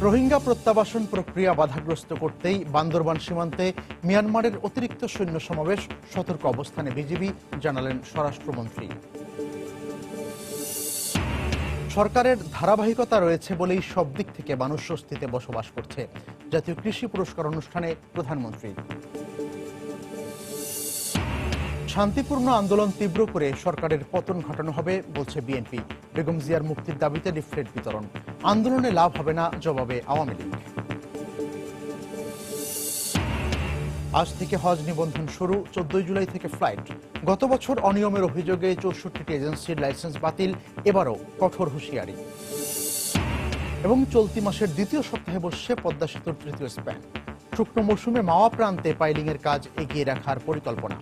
রোহিঙ্গা প্রত্যাবাসন প্রক্রিয়া বাধাগ্রস্ত করতেই বান্দরবান সীমান্তে মিয়ানমারের অতিরিক্ত সৈন্য সমাবেশ, সতর্ক অবস্থানে বিজিবি, জানালেন স্বরাষ্ট্রমন্ত্রী। সরকারের ধারাবাহিকতা রয়েছে বলেই সব দিক থেকে মানুষ স্বস্তিতে বসবাস করছে, জাতীয় কৃষি পুরস্কার অনুষ্ঠানে প্রধানমন্ত্রী। শান্তিপূর্ণ আন্দোলন তীব্র করে সরকারের পতন ঘটানো হবে বলছে বিএনপি। বেগম জিয়ার মুক্তির দাবিতে লিফলেট বিতরণ। আন্দোলনে লাভ হবে না, জবাবে আওয়ামী লীগ। আজ থেকে হজ নিবন্ধন শুরু, 14 জুলাই থেকে ফ্লাইট। গত বছর অনিয়মের অভিযোগে 64টি এজেন্সির লাইসেন্স বাতিল, এবারও কঠোর হুঁশিয়ারি। এবং চলতি মাসের দ্বিতীয় সপ্তাহে বসছে পদ্মা সেতুর তৃতীয় স্প্যান। শুকনো মৌসুমে মাওয়া প্রান্তে পাইলিংয়ের কাজ এগিয়ে রাখার পরিকল্পনা।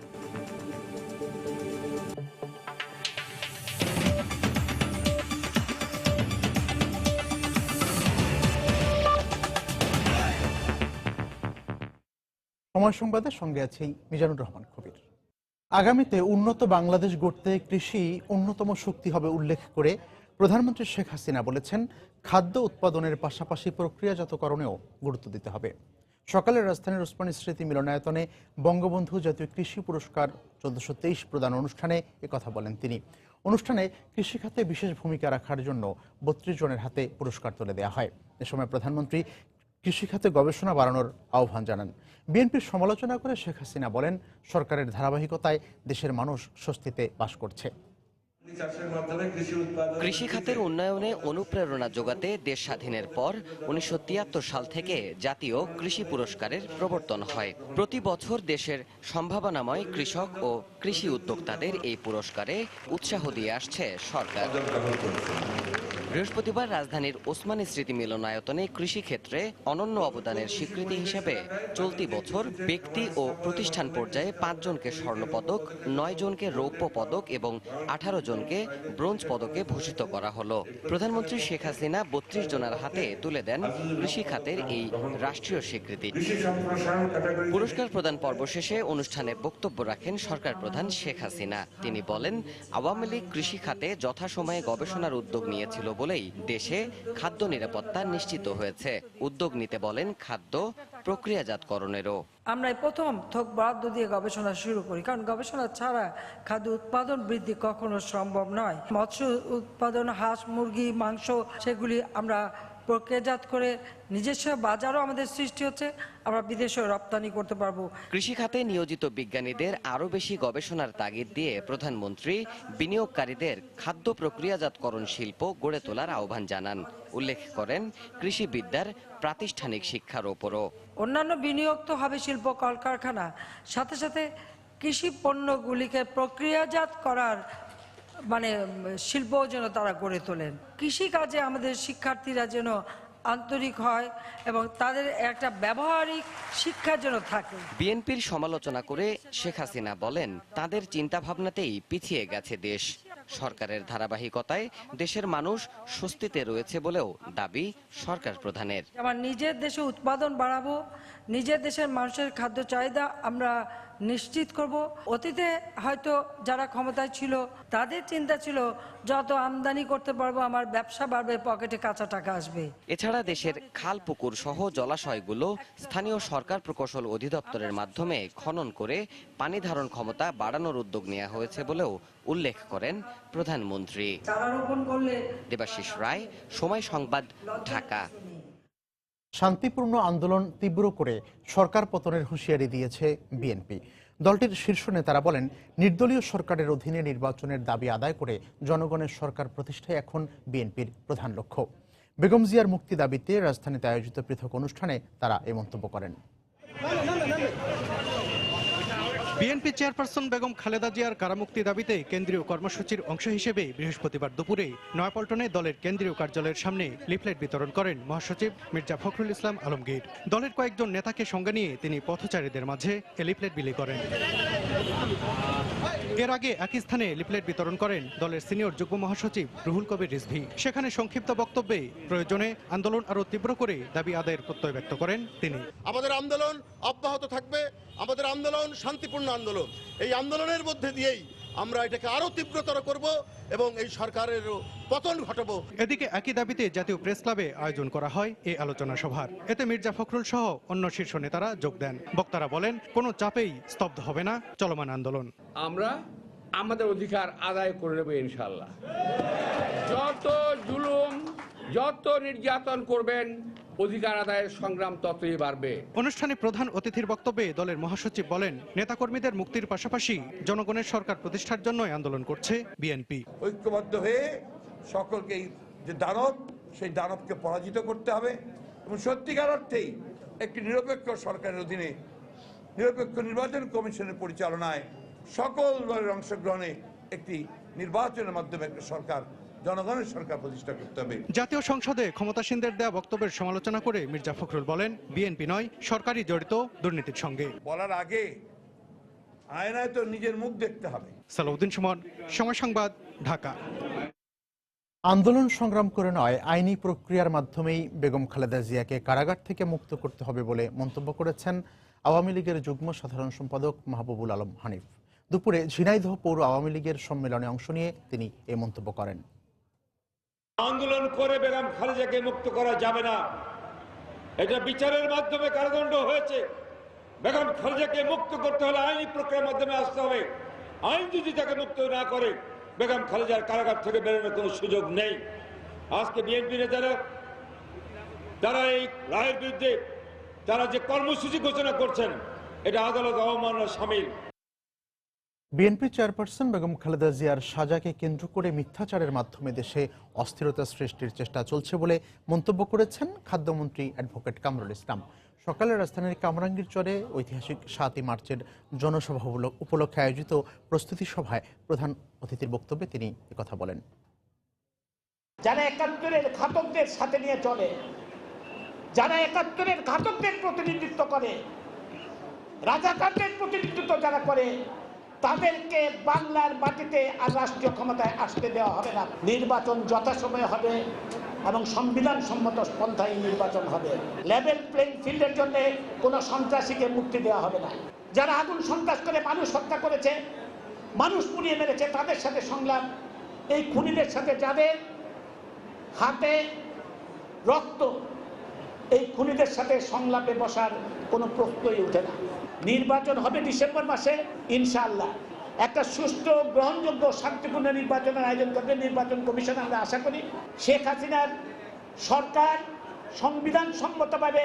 সময় সংবাদের সঙ্গে আছি মিজানুর রহমান কবির। আগামীতে উন্নত বাংলাদেশ গড়তে কৃষি অন্যতম শক্তি হবে উল্লেখ করে প্রধানমন্ত্রী শেখ হাসিনা বলেছেন, খাদ্য উৎপাদনের পাশাপাশি প্রক্রিয়াজাতকরণেও গুরুত্ব দিতে হবে। সকালে রাজধানীর ওসমানী স্মৃতি মিলনায়তনে বঙ্গবন্ধু জাতীয় কৃষি পুরস্কার 1423 প্রদান অনুষ্ঠানে একথা বলেন তিনি। অনুষ্ঠানে কৃষিখাতে বিশেষ ভূমিকা রাখার জন্য 32 জনের হাতে পুরস্কার তুলে দেওয়া হয়। এ সময় প্রধানমন্ত্রী কৃষিখাতে গবেষণা বাড়ানোর আহ্বান জানান। বিএনপির সমালোচনা করে শেখ হাসিনা বলেন, সরকারের ধারাবাহিকতায় দেশের মানুষ স্বস্তিতে বাস করছে। কৃষি খাতের উন্নয়নে অনুপ্রেরণা যোগাতে দেশ স্বাধীনের পর 1973 সাল থেকে জাতীয় কৃষি পুরস্কারের প্রবর্তন হয়। প্রতি বছর দেশের সম্ভাবনাময় কৃষক ও কৃষি উদ্যোক্তাদের এই পুরস্কারে উৎসাহ দিয়ে আসছে সরকার। বৃহস্পতিবার রাজধানীর ওসমানী স্মৃতি মিলনায়তনে কৃষি ক্ষেত্রে অনন্য অবদানের স্বীকৃতি হিসেবে চলতি বছর ব্যক্তি ও প্রতিষ্ঠান পর্যায়ে 5 জনকে স্বর্ণপদক, 9 জনকে রৌপ্য পদক এবং 18 জনকে ব্রোঞ্জ পদকে ভূষিত করা হলো। প্রধানমন্ত্রী শেখ হাসিনা 32 জনের হাতে তুলে দেন কৃষি খাতের এই রাষ্ট্রীয় স্বীকৃতি। পুরস্কার প্রদান পর্ব শেষে অনুষ্ঠানে বক্তব্য রাখেন সরকার প্রধান শেখ হাসিনা। তিনি বলেন, আওয়ামী লীগ কৃষি খাতে যথাসময়ে গবেষণার উদ্যোগ নিয়েছিল বলেই দেশে খাদ্য নিরাপত্তা নিশ্চিত হয়েছে। উদ্যোগ নিতে বলেন খাদ্য প্রক্রিয়াজাতকরণেরও। আমরা প্রথম থোক বরাদ্দ দিয়ে গবেষণা শুরু করি, কারণ গবেষণা ছাড়া খাদ্য উৎপাদন বৃদ্ধি কখনো সম্ভব নয়। মৎস্য উৎপাদন, হাঁস, মুরগি, মাংস, সেগুলি আমরা প্রক্রিয়াজাত করে নিজস্ব বাজারও আমাদের সৃষ্টি হচ্ছে, আমরা বিদেশেও রপ্তানি করতে পারবো। কৃষি খাতে নিয়োজিত বিজ্ঞানীদের আরও বেশি গবেষণার তাগিদ দিয়ে প্রধানমন্ত্রী বিনিয়োগকারীদের খাদ্য প্রক্রিয়াজাতকরণ শিল্প গড়ে তোলার আহ্বান জানান। উল্লেখ করেন কৃষিবিদ্যার প্রাতিষ্ঠানিক শিক্ষার ওপরও অন্যান্য বিনিয়োগ তো হবে শিল্প কলকারখানা, সাথে সাথে কৃষি পণ্যগুলিকে প্রক্রিয়াজাত করার শিল্পও যেন তারা গড়ে তোলেন। কৃষিকাজে আমাদের শিক্ষার্থীরা যেন আন্তরিক হয় এবং তাদের একটা ব্যবহারিক শিক্ষা যেন থাকে। বিএনপির সমালোচনা করে শেখ হাসিনা বলেন, তাদের চিন্তাভাবনাতেই পিছিয়ে গেছে দেশ। সরকারের ধারাবাহিকতায় দেশের মানুষ স্বস্তিতে রয়েছে বলেও দাবি সরকার প্রধানের। আমার নিজের দেশে উৎপাদন বাড়াবো, নিজের দেশের মানুষের খাদ্য চাহিদা আমরা নিশ্চিত করব। অতীতে হয়তো যারা ক্ষমতায় ছিল তাদের চিন্তা ছিল যত আমদানি করতে পারবো আমার ব্যবসা বাড়বে, পকেটে কাঁচা টাকা আসবে। এছাড়া দেশের খাল, পুকুর সহ জলাশয়গুলো স্থানীয় সরকার প্রকৌশল অধিদপ্তরের মাধ্যমে খনন করে পানি ধারণ ক্ষমতা বাড়ানোর উদ্যোগ নেওয়া হয়েছে বলেও উল্লেখ করেন প্রধানমন্ত্রী। দেবাশিস রায়, সময় সংবাদ, ঢাকা। শান্তিপূর্ণ আন্দোলন তীব্র করে সরকার পতনের হুঁশিয়ারি দিয়েছে বিএনপি। দলটির শীর্ষ নেতারা বলেন, নির্দলীয় সরকারের অধীনে নির্বাচনের দাবি আদায় করে জনগণের সরকার প্রতিষ্ঠাই এখন বিএনপির প্রধান লক্ষ্য। বেগম জিয়ার মুক্তি দাবিতে রাজধানীতে আয়োজিত পৃথক অনুষ্ঠানে তারা এ মন্তব্য করেন। বিএনপি চেয়ারপারসন বেগম খালেদা জিয়ার কারামুক্তি দাবিতে কেন্দ্রীয় কর্মসূচির অংশ হিসেবে বৃহস্পতিবার দুপুরে নয়াপল্টনে দলের কেন্দ্রীয় কার্যালয়ের সামনে লিফলেট বিতরণ করেন মহাসচিব মির্জা ফখরুল ইসলাম আলমগীর। দলের কয়েকজন নেতাকে সঙ্গে নিয়ে তিনি পথচারীদের মাঝে এ লিফলেট বিলি করেন। এর আগে একই স্থানে লিফলেট বিতরণ করেন দলের সিনিয়র যুগ্ম মহাসচিব রুহুল কবির রিজভী। সেখানে সংক্ষিপ্ত বক্তব্যে প্রয়োজনে আন্দোলন আরো তীব্র করে দাবি আদায়ের প্রত্যয় ব্যক্ত করেন তিনি। আমাদের আন্দোলন অব্যাহত থাকবে, আমাদের আন্দোলন শান্তিপূর্ণ আন্দোলন। এই আন্দোলনের মধ্যে দিয়েই আমরা এটাকে আরো তীব্রতর করব এবং এই সরকারের পতন ঘটাবো। এদিকে একই দাবিতে জাতীয় প্রেস ক্লাবে আয়োজন করা হয় এই আলোচনা সভার। এতে মির্জা ফখরুল সহ অন্য শীর্ষ নেতারা যোগ দেন। বক্তারা বলেন, কোনো চাপেই স্তব্ধ হবে না চলমান আন্দোলন। আমরা আমাদের অধিকার আদায় করে নেব ইনশাআল্লাহ। যত জুলুম, যত নির্যাতন করবেন, অধিকার আদায়ের সংগ্রাম ততই বাড়বে। অনুষ্ঠানে প্রধান অতিথির বক্তব্যে দলের মহাসচিব বলেন, নেতাকর্মীদের মুক্তির পাশাপাশি জনগণের সরকার প্রতিষ্ঠার জন্য আন্দোলন করছে বিএনপি। ঐক্যবদ্ধ হয়ে সকলকে যে দানব, সেই দানবকে পরাজিত করতে হবে এবং সত্যিকার অর্থেই একটি নিরপেক্ষ সরকারের অধীনে নিরপেক্ষ নির্বাচন কমিশনের পরিচালনায় সকল দলের অংশগ্রহণে একটি নির্বাচনের মাধ্যমে একটা সরকার, জনগণের সরকার প্রতিষ্ঠা করতে হবে। জাতীয় সংসদে ক্ষমতাসীনদের দেয়া বক্তব্যের সমালোচনা করে মির্জা ফখরুল বলেন, বিএনপি নয়, সরকারই জড়িত দুর্নীতির সঙ্গে। বলার আগে আয়নায় তো নিজের মুখ দেখতে হবে। সালাউদ্দিন সুমন, সময় সংবাদ, ঢাকা। আন্দোলন সংগ্রাম করে নয়, আইনি প্রক্রিয়ার মাধ্যমেই বেগম খালেদা জিয়াকে কারাগার থেকে মুক্ত করতে হবে বলে মন্তব্য করেছেন আওয়ামী লীগের যুগ্ম সাধারণ সম্পাদক মাহবুবুল আলম হানিফ। দুপুরে ঝিনাইদহ পৌর আওয়ামী লীগের সম্মেলনে অংশ নিয়ে তিনি এই মন্তব্য করেন। আন্দোলন করে বেগম খালেদাকে মুক্ত করা যাবে না, এটা বিচারের মাধ্যমে কারাদণ্ড হয়েছে। বেগম খালেদাকে মুক্ত করতে হলে আইনি প্রক্রিয়ার মাধ্যমে আসতে হবে। আইন যদি তাকে মুক্ত না করে, বেগম খালেদার কারাগার থেকে বেরোনোর কোনো সুযোগ নেই। আজকে বিএনপি নেতারা তারা এই রায়ের বিরুদ্ধে তারা যে কর্মসূচি ঘোষণা করছেন, এটা আদালত অবমাননার শামিল। বিএনপি চেয়ারপারসন বেগম খালেদা জিয়ার সাজাকে কেন্দ্র করে মিথ্যাচারের মাধ্যমে দেশে অস্থিরতা সৃষ্টির চেষ্টা চলছে বলে মন্তব্য করেছেন খাদ্যমন্ত্রী অ্যাডভোকেট কামরুল ইসলাম। সকালে রাজধানীর কামরাঙ্গীর চরে ঐতিহাসিক ৭ই মার্চের জনসভা উপলক্ষে আয়োজিত প্রস্তুতি সভায় প্রধান অতিথির বক্তব্যে তিনি একথা বলেন। যারা ৭১-এর ঘাতকদের সাথে নিয়ে চলে, যারা ৭১-এর ঘাতকদের প্রতিনিধিত্ব করে, রাজাকারদের প্রতিনিধিত্ব যারা করে, তাদেরকে বাংলার মাটিতে আর রাষ্ট্রীয় ক্ষমতায় আসতে দেওয়া হবে না। নির্বাচন যথাসময়ে হবে এবং সংবিধান সম্মত পন্থায় নির্বাচন হবে। লেভেল প্লেইং ফিল্ডের জন্য কোনো সন্ত্রাসীকে মুক্তি দেওয়া হবে না। যারা আগুন সন্ত্রাস করে মানুষ হত্যা করেছে, মানুষ পুড়িয়ে মেরেছে, তাদের সাথে সংলাপ। এই খুনিদের সাথে যাদের হাতে রক্ত, এই খুনিদের সাথে সংলাপে বসার কোনো প্রশ্নই ওঠে না। নির্বাচন হবে ডিসেম্বর মাসে ইনশাআল্লাহ। একটা সুষ্ঠু, গ্রহণযোগ্য, শান্তিপূর্ণ নির্বাচনের আয়োজন করবে নির্বাচন কমিশন। আমরা আশা করি শেখ হাসিনার সরকার সংবিধান সম্মতভাবে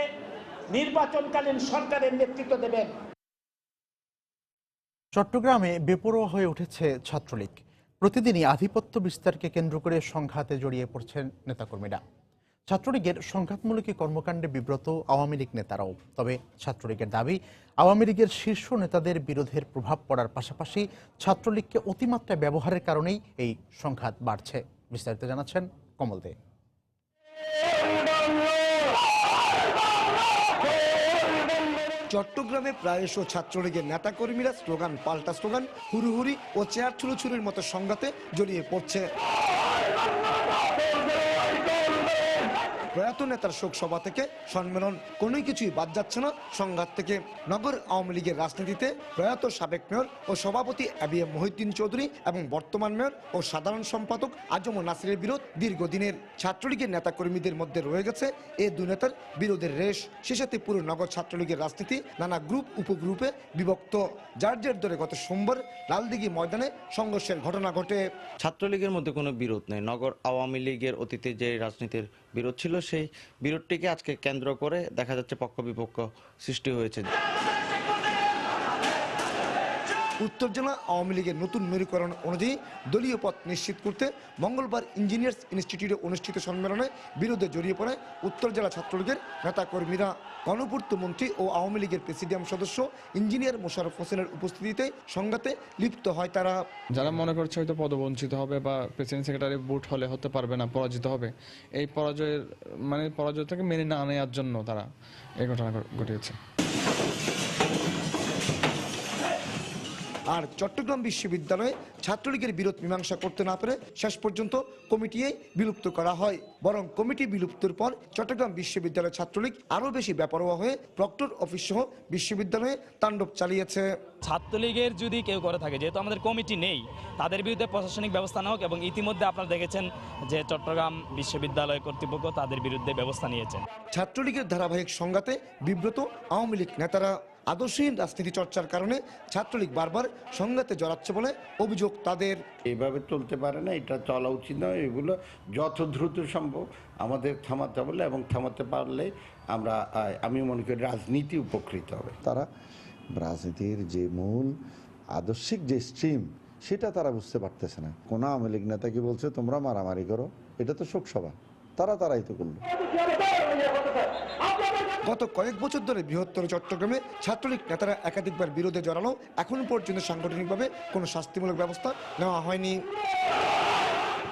নির্বাচনকালীন সরকারের নেতৃত্ব দেবেন। চট্টগ্রামে বেপরোয়া হয়ে উঠেছে ছাত্রলীগ। প্রতিদিনই আধিপত্য বিস্তারকে কেন্দ্র করে সংঘাতে জড়িয়ে পড়ছেন নেতাকর্মীরা। ছাত্রলীগের সংঘাতমূলক কর্মকাণ্ডে বিব্রত আওয়ামী লীগ নেতারাও। তবে ছাত্রলীগের দাবি, আওয়ামী লীগের শীর্ষ নেতাদের বিরোধের প্রভাব পড়ার পাশাপাশি ছাত্রলীগকে অতিমাত্রায় ব্যবহারের কারণেই এই সংঘাত বাড়ছে। বিস্তারিত জানাচ্ছেন কমল দে। চট্টগ্রামে প্রায়শ ছাত্রলীগের নেতাকর্মীরা স্লোগান পাল্টা স্লোগান, হুড়ুহুড়ি ও চেয়ার ছুড়োছুড়ির মতো সংঘাতে জড়িয়ে পড়ছে। প্রয়াত নেতার শোক সভা থেকে সম্মেলন, কোনো কিছুই বাদ যাচ্ছে না সংঘাত থেকে। নগর আওয়ামী লীগের রাজনীতিতে প্রয়াত সাবেক মেয়র ও সভাপতি এবিএম মহিউদ্দিন চৌধুরী এবং বর্তমান মেয়র ও সাধারণ সম্পাদক আজম নাসিরের বিরোধ দীর্ঘদিনের। ছাত্রলীগের নেতাকর্মীদের মধ্যে রয়ে গেছে এ দুই নেতার বিরোধের রেশ। শেষেতে পুরো নগর ছাত্রলীগের রাজনীতি নানা গ্রুপ উপগ্রুপে বিভক্ত। যার জের ধরে গত সোমবার লালদিঘি ময়দানে সংঘর্ষের ঘটনা ঘটে। ছাত্রলীগের মধ্যে কোনো বিরোধ নেই। নগর আওয়ামী লীগের অতীতে যে রাজনীতির বিরোধ ছিল, সেই বিরোধটিকে আজকে কেন্দ্র করে দেখা যাচ্ছে পক্ষ বিপক্ষ সৃষ্টি হয়েছে। উত্তর জেলা আওয়ামী লীগের নতুন মেরুকরণ অনুযায়ী দলীয় পদ নিশ্চিত করতে মঙ্গলবার ইঞ্জিনিয়ার্স ইনস্টিটিউটে অনুষ্ঠিত সম্মেলনে বিরোধে জড়িয়ে পড়ে উত্তর জেলা ছাত্রলীগের নেতাকর্মীরা। গণপূর্ত মন্ত্রী ও আওয়ামী লীগের প্রেসিডিয়াম সদস্য ইঞ্জিনিয়ার মোশাররফ হোসেনের উপস্থিতিতে সংঘাতে লিপ্ত হয় তারা। যারা মনে করছে হয়তো পদবঞ্চিত হবে বা প্রেসিডেন্ট সেক্রেটারি ভোট হলে হতে পারবে না, পরাজিত হবে, এই পরাজয় থেকে মেনে না নেওয়ার জন্য তারা এই ঘটনা ঘটিয়েছে। আর চট্টগ্রাম বিশ্ববিদ্যালয়ে ছাত্রলীগের বিরোধ মীমাংসা করতে না পেরে শেষ পর্যন্ত কমিটিই বিলুপ্ত করা হয়। বরং কমিটি বিলুপ্তির পর চট্টগ্রাম বিশ্ববিদ্যালয়ের ছাত্রলীগ আরও বেশি বেপরোয়া হয়ে প্রক্টর অফিস সহ বিশ্ববিদ্যালয়ে তাণ্ডব চালিয়েছে। ছাত্রলীগের যদি কেউ করে থাকে, যেহেতু আমাদের কমিটি নেই, তাদের বিরুদ্ধে প্রশাসনিক ব্যবস্থা নেওয়া হোক। এবং ইতিমধ্যে আপনারা দেখেছেন যে চট্টগ্রাম বিশ্ববিদ্যালয় কর্তৃপক্ষ তাদের বিরুদ্ধে ব্যবস্থা নিয়েছেন। ছাত্রলীগের ধারাবাহিক সংঘাতে বিব্রত আওয়ামী লীগ নেতারা। আদর্শহীন রাজনীতি চর্চার কারণে ছাত্রলীগ বারবার সংঘাতে জড়াচ্ছে বলে অভিযোগ তাদের। এইভাবে চলতে পারে না, এটা চলা উচিত নয়। এগুলো যত দ্রুত সম্ভব আমাদের থামাতে হবে এবং থামাতে পারলে আমি মনে করি রাজনীতি উপকৃত হবে। তারা রাজনীতির যে মূল আদর্শিক যে স্ট্রিম সেটা তারা বুঝতে পারতেছে না। কোনো আওয়ামী লীগ নেতা কি বলছে তোমরা মারামারি করো, এটা তো শোকসভা, তারাই তো করলো। গত কয়েক বছর ধরে বৃহত্তর চট্টগ্রামে ছাত্রলীগ নেতারা একাধিকবার বিরোধে জড়ানো এখন পর্যন্ত সাংগঠনিকভাবে কোনো শাস্তিমূলক ব্যবস্থা নেওয়া হয়নি।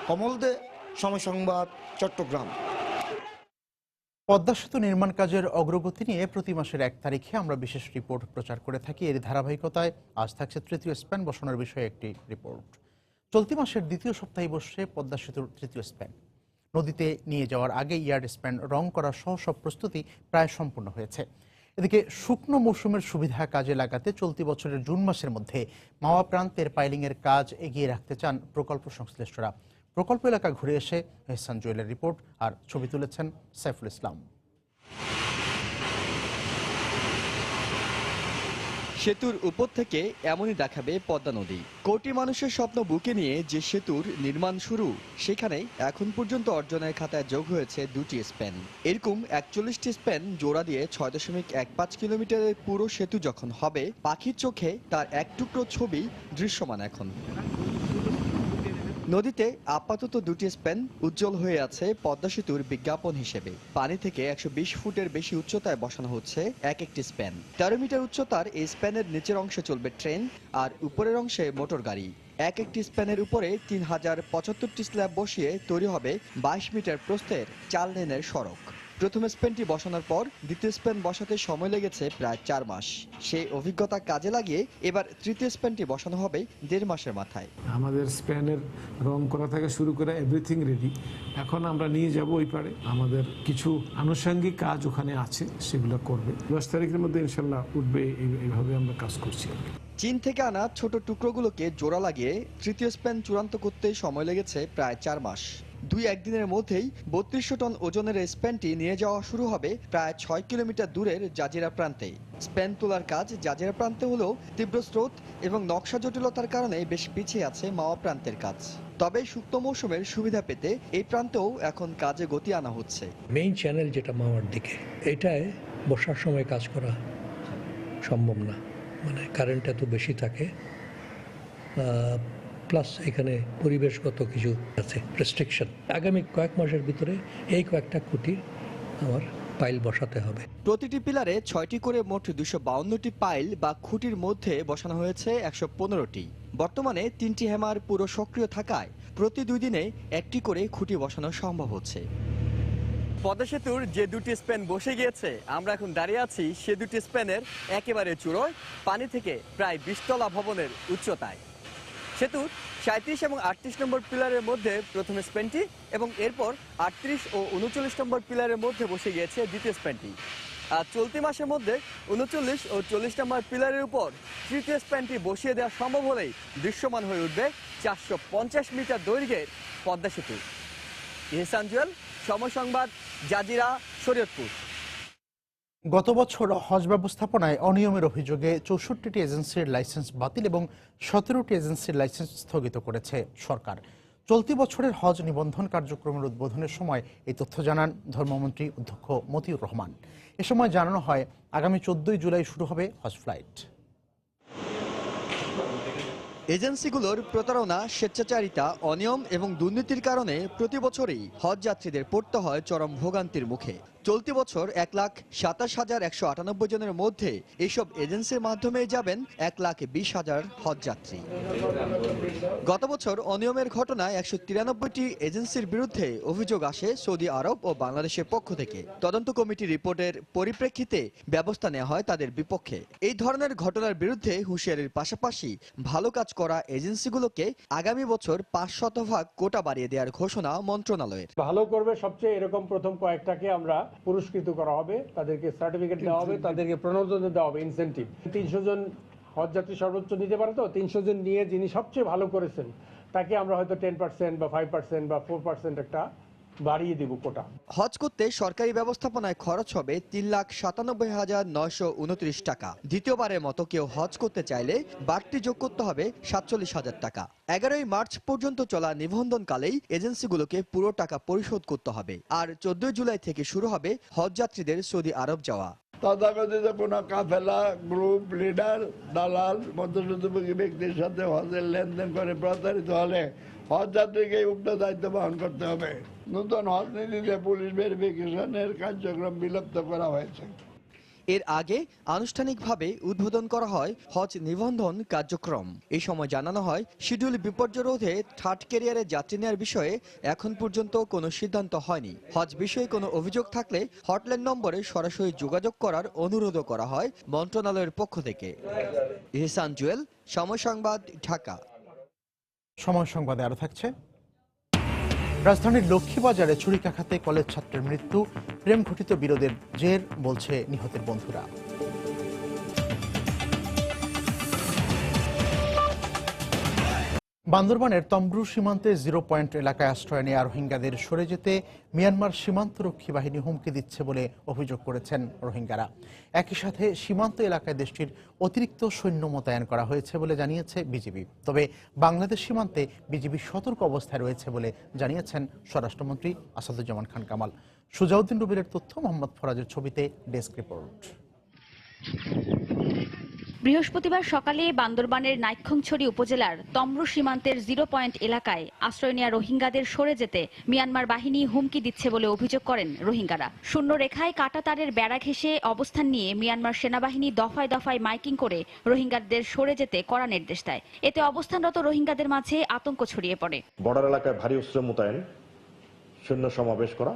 কমল দে, সময় সংবাদ, চট্টগ্রাম। পদ্মা সেতু নির্মাণ কাজের অগ্রগতি নিয়ে প্রতি মাসের 1 তারিখে আমরা বিশেষ রিপোর্ট প্রচার করে থাকি। এর ধারাবাহিকতায় আজ থাকছে তৃতীয় স্প্যান বসানোর বিষয়ে একটি রিপোর্ট। চলতি মাসের দ্বিতীয় সপ্তাহে বসছে পদ্মা সেতুর তৃতীয় স্প্যান। নদীতে নিয়ে যাওয়ার আগে ইয়ার্ড স্প্যান রং করা সহ সব প্রস্তুতি প্রায় সম্পূর্ণ হয়েছে। এদিকে শুকনো মৌসুমের সুবিধা কাজে লাগাতে চলতি বছরের জুন মাসের মধ্যে মাওয়া প্রান্তের পাইলিংয়ের কাজ এগিয়ে রাখতে চান প্রকল্প সংশ্লিষ্টরা। প্রকল্প এলাকা ঘুরে এসে এহসান জুয়েলের রিপোর্ট আর ছবি তুলেছেন সাইফুল ইসলাম। সেতুর উপর থেকে এমনই দেখাবে পদ্মা নদী। কোটি মানুষের স্বপ্ন বুকে নিয়ে যে সেতুর নির্মাণ শুরু, সেখানে এখন পর্যন্ত অর্জনের খাতায় যোগ হয়েছে 2টি স্প্যান। এরকম 41টি স্প্যান জোড়া দিয়ে 6.15 কিলোমিটারের পুরো সেতু যখন হবে, পাখির চোখে তার এক টুকরো ছবি দৃশ্যমান। এখন নদীতে আপাতত 2টি স্প্যান উজ্জ্বল হয়ে আছে পদ্মা সেতুর বিজ্ঞাপন হিসেবে। পানি থেকে 120 ফুটের বেশি উচ্চতায় বসানো হচ্ছে এক একটি স্প্যান। 13 মিটার উচ্চতার এই স্প্যানের নিচের অংশে চলবে ট্রেন আর উপরের অংশে মোটর গাড়ি। এক একটি স্প্যানের উপরে 3075টি স্ল্যাব বসিয়ে তৈরি হবে 22 মিটার প্রস্থের 4 লেনের সড়ক। প্রথম স্প্যানটি বসানোর পর দ্বিতীয় স্প্যান বসাতে সময় লেগেছে প্রায় 4 মাস। সেই অভিজ্ঞতা কাজে লাগিয়ে এবার তৃতীয় স্প্যানটি বসানো হবে 1.5 মাসের মাথায়। আমাদের স্প্যানের রং করা থেকে শুরু করে এভরিথিং রেডি। এখন আমরা নিয়ে যাব ওই পারে, আমাদের কিছু আনুষঙ্গিক কাজ ওখানে আছে, সেগুলো করবে। 10 তারিখের মধ্যে ইনশাল্লাহ উঠবে, এইভাবে আমরা কাজ করছি। চীন থেকে আনা ছোট টুকরোগুলোকে জোড়া লাগিয়ে তৃতীয় স্প্যান চূড়ান্ত করতে সময় লেগেছে প্রায় 4 মাস। 2-1 দিনের মধ্যেই 3200 টন ওজনের স্প্যানটি নিয়ে যাওয়া শুরু হবে প্রায় 6 কিলোমিটার দূরের জাজিরা প্রান্তে। স্প্যান তোলার কাজ জাজিরা প্রান্তে হলেও তীব্র স্রোত এবং নকশা জটিলতার কারণে বেশ পিছিয়ে আছে মাওয়া প্রান্তের কাজ। তবে শুকনো মৌসুমের সুবিধা পেতে এই প্রান্তেও এখন কাজে গতি আনা হচ্ছে। মেইন চ্যানেল যেটা মাওয়ার দিকে, এটায় বর্ষার সময় কাজ করা সম্ভব না, মানে কারেন্ট এত বেশি থাকে, প্লাস এখানে পরিবেশগত কিছু আছে রেস্ট্রিকশন। আগামী কয়েক মাসের ভিতরে এই কয়েকটা খুঁটি আমার পাইল বসাতে হবে। প্রতিটি পিলারে 6টি করে মোট 252টি পাইল বা খুঁটির মধ্যে বসানো হয়েছে 115টি। বর্তমানে 3টি হ্যামার পুরো সক্রিয় থাকায় প্রতি 2 দিনে একটি করে খুঁটি বসানো সম্ভব হচ্ছে। পদ্মা সেতুর যে 2টি স্প্যান বসে গিয়েছে, আমরা এখন দাঁড়িয়ে আছি সে 2টি স্প্যানের একেবারে চূড়োয়, পানি থেকে প্রায় 20 তলা ভবনের উচ্চতায়। সেতুর 37 এবং 38 নম্বর পিলারের মধ্যে প্রথম স্প্যানটি এবং এরপর 38 ও 39 নম্বর পিলারের মধ্যে বসে গিয়েছে দ্বিতীয় স্প্যানটি। আর চলতি মাসের মধ্যে 39 ও 40 নম্বর পিলারের উপর তৃতীয় স্প্যানটি বসিয়ে দেওয়া সম্ভব হলেই দৃশ্যমান হয়ে উঠবে 450 মিটার দৈর্ঘ্যের পদ্মা সেতু। এহসান জুয়েল, সময় সংবাদ, জাজিরা, শরীয়তপুর। গত বছর হজ ব্যবস্থাপনায় অনিয়মের অভিযোগে 64টি এজেন্সির লাইসেন্স বাতিল এবং 17টি এজেন্সির লাইসেন্স স্থগিত করেছে সরকার। চলতি বছরের হজ নিবন্ধন কার্যক্রমের উদ্বোধনের সময় এই তথ্য জানান ধর্মমন্ত্রী অধ্যক্ষ মতিউর রহমান। এ সময় জানানো হয় আগামী 14 জুলাই শুরু হবে হজ ফ্লাইট। এজেন্সিগুলোর প্রতারণা, স্বেচ্ছাচারিতা, অনিয়ম এবং দুর্নীতির কারণে প্রতি বছরই হজ যাত্রীদের পড়তে হয় চরম ভোগান্তির মুখে। চলতি বছর 1,27,198 জনের মধ্যে এইসব এজেন্সির মাধ্যমে যাবেন 1,20,000 হজ যাত্রী। গত বছর অনিয়মের ঘটনায় 193টি এজেন্সির বিরুদ্ধে অভিযোগ আসে সৌদি আরব ও বাংলাদেশের পক্ষ থেকে। তদন্ত কমিটির রিপোর্টের পরিপ্রেক্ষিতে ব্যবস্থা নেওয়া হয় তাদের বিপক্ষে। এই ধরনের ঘটনার বিরুদ্ধে হুঁশিয়ারির পাশাপাশি ভালো কাজ করা এজেন্সিগুলোকে আগামী বছর 5% কোটা বাড়িয়ে দেওয়ার ঘোষণা মন্ত্রণালয়ের। ভালো করবে সবচেয়ে এরকম প্রথম কয়েকটাকে আমরা পুরস্কৃত করা হবে, তাদেরকে সার্টিফিকেট দেওয়া হবে, তাদেরকে প্রণোদনা দেওয়া হবে, ইনসেন্টিভ। 300 জন হজযাত্রী সর্বোচ্চ নিতে পারে, তো 300 জন নিয়ে যিনি সবচেয়ে ভালো করেছেন তাকে আমরা হয়তো 10% বা 5% বা 4% একটা বাড়িয়ে দিব কোটা। হজ করতে সরকারি ব্যবস্থাপনায় খরচ হবে 3,97,929 টাকা। দ্বিতীয়বারের মতো কেউ হজ করতে চাইলে বাড়তি যোগ করতে হবে 47,000 টাকা। 11 মার্চ পর্যন্ত চলা নিবন্ধনকালেই এজেন্সিগুলোকে পুরো টাকা পরিশোধ করতে হবে। আর 14 জুলাই থেকে শুরু হবে হজ যাত্রীদের সৌদি আরব যাওয়া। তথাকথিত কোনো কাফেলা, গ্রুপ, লিডার, দালাল, মধ্যস্থভোগী ব্যক্তির সাথে হজের লেনদেন করে প্রতারিত হলে হজ যাত্রীকে উক্ত দায়িত্ব বহন করতে হবে। নতুন হজ নীতিতে পুলিশ ভেরিফিকেশনের কার্যক্রম বিলুপ্ত করা হয়েছে। এর আগে আনুষ্ঠানিকভাবে উদ্বোধন করা হয় হজ নিবন্ধন কার্যক্রম। এই সময় জানানো হয় শিডিউল বিপর্যয় রোধে থার্ড ক্যারিয়ারে যাত্রী নেওয়ার বিষয়ে এখন পর্যন্ত কোনো সিদ্ধান্ত হয়নি। হজ বিষয়ে কোনো অভিযোগ থাকলে হটলাইন নম্বরে সরাসরি যোগাযোগ করার অনুরোধও করা হয় মন্ত্রণালয়ের পক্ষ থেকে। ইহসান জুয়েল, সময় সংবাদ, ঢাকা। সময় সংবাদে আরো থাকছে। রাজধানীর লক্ষ্মীবাজারে ছুরিকাঘাতে কলেজ ছাত্রের মৃত্যু, প্রেম ঘটিত বিরোধের জের বলছে নিহতের বন্ধুরা। বান্দরবানের তম্ব্রু সীমান্তে 0 পয়েন্ট এলাকায় আশ্রয় নেওয়া রোহিঙ্গাদের সরে যেতে মিয়ানমার সীমান্তরক্ষী বাহিনী হুমকি দিচ্ছে বলে অভিযোগ করেছেন রোহিঙ্গারা। একই সাথে সীমান্ত এলাকায় দেশটির অতিরিক্ত সৈন্য মোতায়েন করা হয়েছে বলে জানিয়েছে বিজিবি। তবে বাংলাদেশ সীমান্তে বিজিবি সতর্ক অবস্থায় রয়েছে বলে জানিয়েছেন স্বরাষ্ট্রমন্ত্রী আসাদুজ্জামান খান কামাল। সুজাউদ্দিন রুবেলের তথ্য, মোহাম্মদ ফরাজের ছবিতে ডেস্ক রিপোর্ট। বৃহস্পতিবার সকালে বান্দরবানের নাইক্ষ্যংছড়ি উপজেলার তম্ব্রু সীমান্তের 0 পয়েন্ট এলাকায় আশ্রয় নেওয়া রোহিঙ্গাদের সরে যেতে মিয়ানমার বাহিনী হুমকি দিচ্ছে বলে অভিযোগ করেন রোহিঙ্গারা। শূন্য রেখায় কাঁটাতারের বেড়া ঘেঁষে অবস্থান নিয়ে মিয়ানমার সেনাবাহিনী দফায় দফায় মাইকিং করে রোহিঙ্গাদের সরে যেতে কড়া নির্দেশ দেয়। এতে অবস্থানরত রোহিঙ্গাদের মাঝে আতঙ্ক ছড়িয়ে পড়ে। বর্ডার এলাকায় ভারী অস্ত্র মোতায়েন, সৈন্য সমাবেশ করা,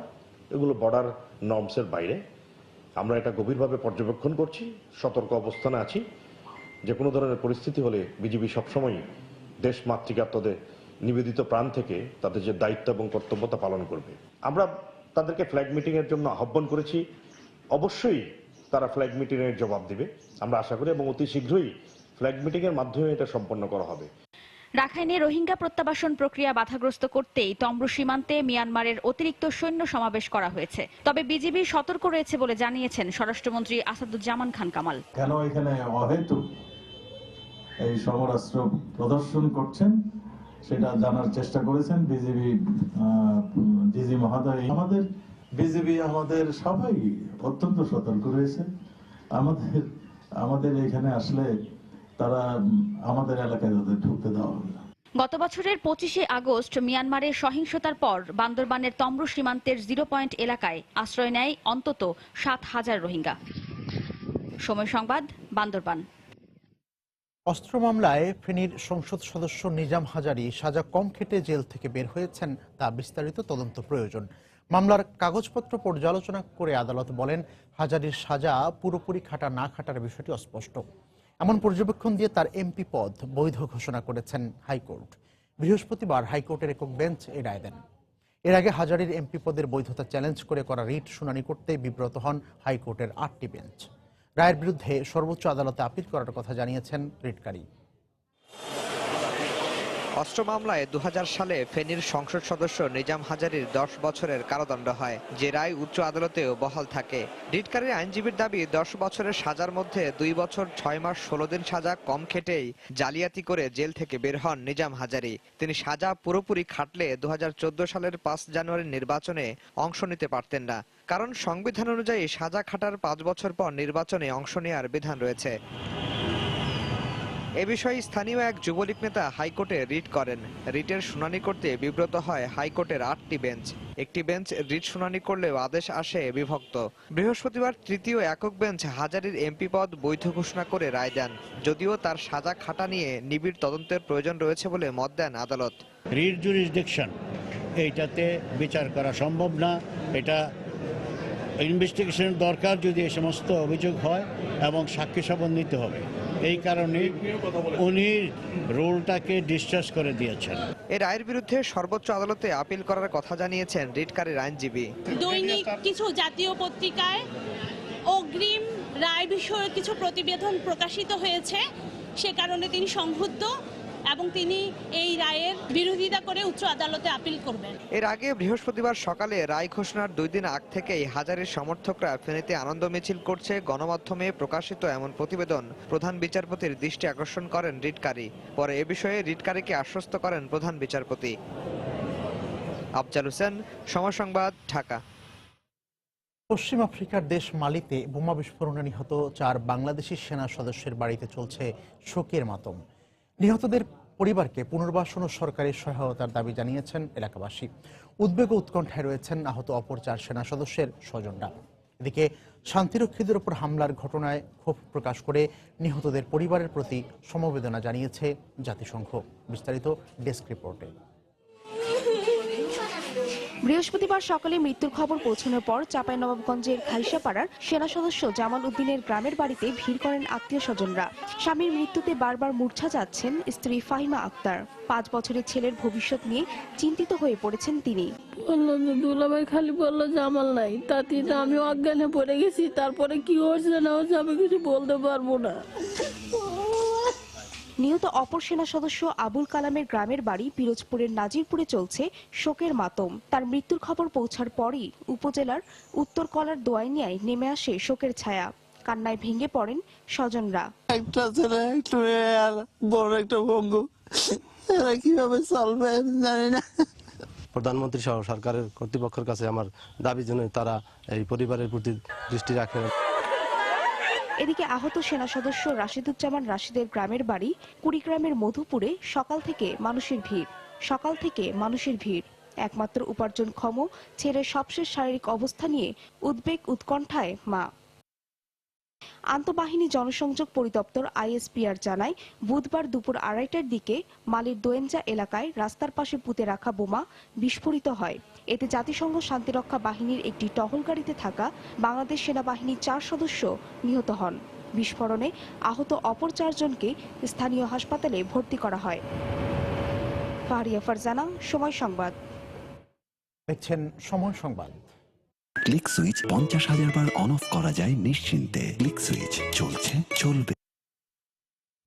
এগুলো বর্ডার নর্মসের বাইরে। আমরা এটা গভীরভাবে পর্যবেক্ষণ করছি, সতর্ক অবস্থানে আছি। যে কোনো ধরনের পরিস্থিতি হলে বিজিবি সবসময় দেশ মাতৃকাত্মদের নিবেদিত প্রাণ থেকে তাদের যে দায়িত্ব এবং কর্তব্যতা পালন করবে। আমরা তাদেরকে ফ্ল্যাগ মিটিংয়ের জন্য আহ্বান করেছি, অবশ্যই তারা ফ্ল্যাগ মিটিংয়ের জবাব দিবে আমরা আশা করি, এবং অতি শীঘ্রই ফ্ল্যাগ মিটিংয়ের মাধ্যমে এটা সম্পন্ন করা হবে। রাখাইনে রোহিঙ্গা প্রত্যাবাসন প্রক্রিয়া বাধাগ্রস্ত করতেই তম্ব্রু সীমান্তে মিয়ানমারের অতিরিক্ত সৈন্য সমাবেশ করা হয়েছে। তবে বিজিবি সতর্ক রয়েছে বলে জানিয়েছেন স্বরাষ্ট্রমন্ত্রী আসাদুজ্জামান খান কামাল। কেন এখানে অহেতুক এই সমরাস্ত্র প্রদর্শন করছেন সেটা জানার চেষ্টা করেছেন বিজিবি ডিজি মহোদয়। আমাদের বিজিবি আমাদের সবাই অত্যন্ত সতর্ক রয়েছে। আমাদের এখানে আসলে তারা আমাদের এলাকায় তাদের ঢুকতে দেওয়া হবে না। গত বছরের 25শে আগস্ট মিয়ানমারের সহিংসতার পর বান্দরবানের তম্ব্রু সীমান্তের 0 পয়েন্ট এলাকায় আশ্রয় নেয় অন্তত 7,000 রোহিঙ্গা। সময় সংবাদ, বান্দরবান। অস্ত্র মামলায় ফেনীর সংসদ সদস্য নিজাম হাজারী সাজা কম খেটে জেল থেকে বের হয়েছেন, তা বিস্তারিত তদন্ত প্রয়োজন। মামলার কাগজপত্র পর্যালোচনা করে আদালত বলেন, হাজারীর সাজা পুরোপুরি খাটা না খাটার বিষয়টি অস্পষ্ট। এমন পর্যবেক্ষণ দিয়ে তার এমপি পদ বৈধ ঘোষণা করেছেন হাইকোর্ট। বৃহস্পতিবার হাইকোর্টের একক বেঞ্চ এই রায় দেন। এর আগে হাজারীর এমপি পদের বৈধতা চ্যালেঞ্জ করে করা রিট শুনানি করতে বিব্রত হন হাইকোর্টের 8টি বেঞ্চ। রায়ের বিরুদ্ধে সর্বোচ্চ আদালতে আপিল করার কথা জানিয়েছেন রিটকারী। অস্ত্র মামলায় 2000 সালে ফেনীর সংসদ সদস্য নিজাম হাজারীর 10 বছরের কারাদণ্ড হয়, যে রায় উচ্চ আদালতেও বহাল থাকে। রিটকারীর আইনজীবীর দাবি 10 বছরের সাজার মধ্যে 2 বছর 6 মাস 16 দিন সাজা কম খেটেই জালিয়াতি করে জেল থেকে বের হন নিজাম হাজারী। তিনি সাজা পুরোপুরি খাটলে 2014 সালের 5 জানুয়ারির নির্বাচনে অংশ নিতে পারতেন না, কারণ সংবিধান অনুযায়ী সাজা খাটার 5 বছর পর নির্বাচনে অংশ নেওয়ার বিধান রয়েছে। এ বিষয়ে স্থানীয় এক যুবলীগ নেতা হাইকোর্টে রিট করেন। রিটের শুনানি করতে বিব্রত হয় হাইকোর্টের 8টি বেঞ্চ। একটি বেঞ্চ রিট শুনানি করলেও আদেশ আসে বিভক্ত। বৃহস্পতিবার তৃতীয় একক বেঞ্চ হাজারীর এমপি পদ বৈধ ঘোষণা করে রায় দেন, যদিও তার সাজা খাটা নিয়ে নিবিড় তদন্তের প্রয়োজন রয়েছে বলে মত দেন আদালত। রিট জুরিসডিকশন এইটাতে বিচার করা সম্ভব না, এটা ইনভেস্টিগেশনের দরকার যদি এই সমস্ত অভিযোগ হয় এবং সাক্ষী শপথ নিতে হবে। এই কারণে উনি রোলটাকে ডিসচার্জ করে দিয়েছেন। এর রায়ের বিরুদ্ধে সর্বোচ্চ আদালতে আপিল করার কথা জানিয়েছেন রিটকারীর আইনজীবী। দৈনিক কিছু জাতীয় পত্রিকায় অগ্রিম রায় বিষয়ে কিছু প্রতিবেদন প্রকাশিত হয়েছে, সে কারণে তিনি সংক্ষুব্ধ এবং তিনি এই রায়ের বিরোধিতা করে উচ্চ আদালতে আপিল করবেন। এর আগে বৃহস্পতিবার সকালে রায় ঘোষণার 2 দিন আগ থেকেই হাজারের সমর্থকরা ফেনীতে আনন্দ মিছিল করছে। গণমাধ্যমে প্রকাশিত এমন প্রতিবেদন প্রধান বিচারপতির দৃষ্টি আকর্ষণ করেন রিটকারী। পরে এ বিষয়ে রিটকারীকে আশ্বস্ত করেন প্রধান বিচারপতি। আফজাল হোসেন, সময় সংবাদ, ঢাকা। পশ্চিম আফ্রিকার দেশ মালিতে বোমা বিস্ফোরণে নিহত 4 বাংলাদেশি সেনা সদস্যের বাড়িতে চলছে শোকের মাতম। নিহতদের পরিবারকে পুনর্বাসন ও সরকারি সহায়তার দাবি জানিয়েছেন এলাকাবাসী। উদ্বেগ ও উৎকণ্ঠায় রয়েছেন আহত অপর 4 সেনা সদস্যের স্বজনরা। এদিকে শান্তিরক্ষীদের উপর হামলার ঘটনায় ক্ষোভ প্রকাশ করে নিহতদের পরিবারের প্রতি সমবেদনা জানিয়েছে জাতিসংঘ। বিস্তারিত ডেস্ক রিপোর্টে। বৃহস্পতিবার সকালে মৃত্যুর খবর পৌঁছানোর পর চাঁপাইনবাবগঞ্জের খাইসাপাড়ার সেনা সদস্য জামাল উদ্দিনের গ্রামের বাড়িতে ভিড় করেন আত্মীয় স্বজনরা। স্বামীর মৃত্যুতে বারবার মূর্ছা যাচ্ছেন স্ত্রী ফাহিমা আক্তার। 5 বছরের ছেলের ভবিষ্যৎ নিয়ে চিন্তিত হয়ে পড়েছেন তিনি। বললো যে দুলাভাই খালি বললো জামাল নাই, তাতে আমি অজ্ঞানে পড়ে গেছি। তারপরে কি হচ্ছে না হচ্ছে আমি কিছু বলতে পারবো না। নিহত অপর সেনা সদস্য আবুল কালামের গ্রামের বাড়ি পিরোজপুরের নাজিরপুরে চলছে শোকের মাতম। তার মৃত্যুর খবর পৌঁছার পরই উপজেলার উত্তর কলার দোয়াইনিয়ায় নেমে আসে শোকের ছায়া। কান্নায় ভেঙে পড়েন স্বজনরা। একটা ছেলে, একটু আর বড় একটা ভঙ্গু, এরা কিভাবে চলবে জানি না। প্রধানমন্ত্রী সহ সরকারের কর্তৃপক্ষের কাছে আমার দাবি জন্য তারা এই পরিবারের প্রতি দৃষ্টি রাখেন। এদিকে আহত সেনা সদস্য রাশিদুজ্জামান রাশিদের গ্রামের বাড়ি কুড়িগ্রামের মধুপুরে সকাল থেকে মানুষের ভিড়। একমাত্র উপার্জনক্ষম ছেলের সবশেষ শারীরিক অবস্থা নিয়ে উদ্বেগ উৎকণ্ঠায় মা। আন্তঃবাহিনী জনসংযোগ পরিদপ্তর আইএসপিআর জানায়, বুধবার দুপুর 2:30টার দিকে মালির দোয়েঞ্জা এলাকায় রাস্তার পাশে পুঁতে রাখা বোমা বিস্ফোরিত হয়। এতে জাতিসংঘ শান্তিরক্ষা বাহিনীর একটি টহল গাড়িতে থাকা বাংলাদেশ সেনাবাহিনীর 4 সদস্য নিহত হন। বিস্ফোরণে আহত অপর 4 জনকে স্থানীয় হাসপাতালে ভর্তি করা হয়। ফারিয়া ফারজানা, সময় সংবাদ। দেখছেন সময় সংবাদ। Click switch 50,000 bar on of করা যায় নিশ্চিন্তে। ক্লিক সুইচ চলছে, চলবে।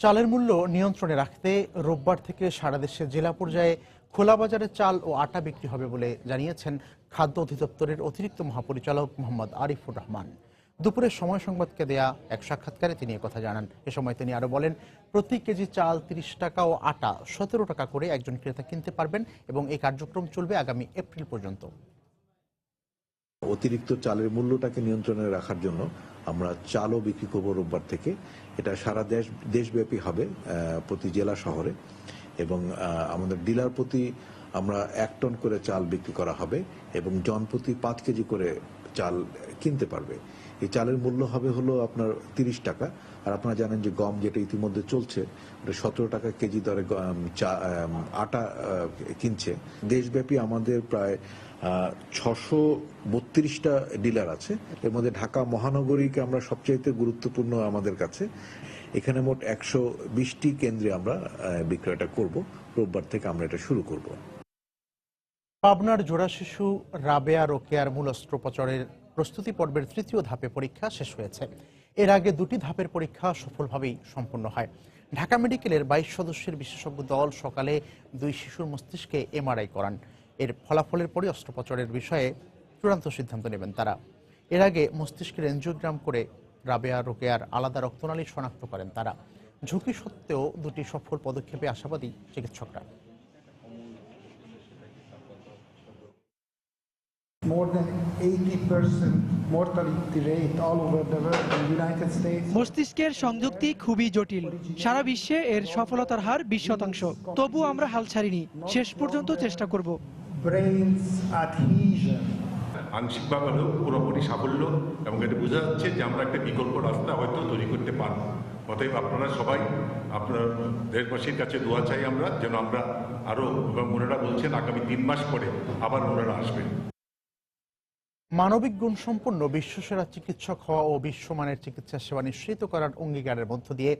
চালের মূল্য নিয়ন্ত্রণে রাখতে রোববার থেকে সারা দেশে জেলা পর্যায়ে খোলা বাজারে চাল ও আটা বিক্রি হবে বলে জানিয়েছেন খাদ্য অধিদপ্তরের অতিরিক্ত মহাপরিচালক মোহাম্মদ আরিফুর রহমান। দুপুরে সময় সংবাদকে দেয়া এক সাক্ষাৎকারে তিনি একথা জানান। এ সময় তিনি আরো বলেন, প্রতি কেজি চাল 30 টাকা ও আটা 17 টাকা করে একজন ক্রেতা কিনতে পারবেন এবং এই কার্যক্রম চলবে আগামী এপ্রিল পর্যন্ত। অতিরিক্ত চালের মূল্যটাকে নিয়ন্ত্রণে রাখার জন্য আমরা চালও বিক্রি করবো রোববার থেকে। এটা সারা দেশব্যাপী হবে, প্রতি জেলা শহরে, এবং আমাদের ডিলার প্রতি আমরা 1 টন করে চাল বিক্রি করা হবে এবং জনপ্রতি 5 কেজি করে চাল কিনতে পারবে। এই চালের মূল্য হবে হলো আপনার 30 টাকা। আর আপনারা জানেন যে গম যেটা ইতিমধ্যে চলছে 17 টাকা কেজি দরে আটা কিনছে। দেশব্যাপী আমাদের প্রায় 632টা ডিলার আছে। এর মধ্যে ঢাকা মহানগরীকে আমরা সবচাইতে গুরুত্বপূর্ণ আমাদের কাছে। এখানে মোট 120টি কেন্দ্রে আমরা বিক্রয়টা করব। রোববার থেকে আমরা এটা শুরু করব। পাবনার জোড়া শিশু রাবেয়া রোকেয়ার মূল অস্ত্রোপচারের প্রস্তুতি পর্বের 3য় ধাপে পরীক্ষা শেষ হয়েছে। এর আগে 2টি ধাপের পরীক্ষা সফলভাবেই সম্পন্ন হয়। ঢাকা মেডিকেলের 22 সদস্যের বিশেষজ্ঞ দল সকালে 2 শিশুর মস্তিষ্কে এমআরআই করান। এর ফলাফলের পরই অস্ত্রোপচারের বিষয়ে চূড়ান্ত সিদ্ধান্ত নেবেন তারা। এর আগে মস্তিষ্কের এনজিওগ্রাম করে রাবেয়া রোকেয়ার আলাদা রক্তনালী শনাক্ত করেন তারা। ঝুঁকি সত্ত্বেও 2টি সফল পদক্ষেপে আশাবাদী চিকিৎসকরা। More than 80% mortality rate all over the world in the United States. মস্তিষ্কের সংযুক্তি খুবই জটিল, সারা বিশ্বে এর সফলতার হার 20%। তবু আমরা হাল ছাড়িনি, শেষ পর্যন্ত চেষ্টা করব। Brains adhesion. আংশিকভাবে হলেও পুরোপুরি সাফল্য, এবং এটা বোঝা যাচ্ছে যে আমরা একটা বিকল্প রাস্তা হয়তো তৈরি করতে পারব। অতএব আপনারা সবাই আপনার দেশবাসীর কাছে দোয়া চাই আমরা, যেন আমরা আরও, এবং ওনারা বলছেন আগামী 3 মাস পরে আবার ওনারা আসবেন। মানবিক গুণসম্পন্ন বিশ্বসেরা চিকিৎসক হওয়া ও বিশ্বমানের চিকিৎসা সেবা নিশ্চিত করার অঙ্গীকারের মধ্য দিয়ে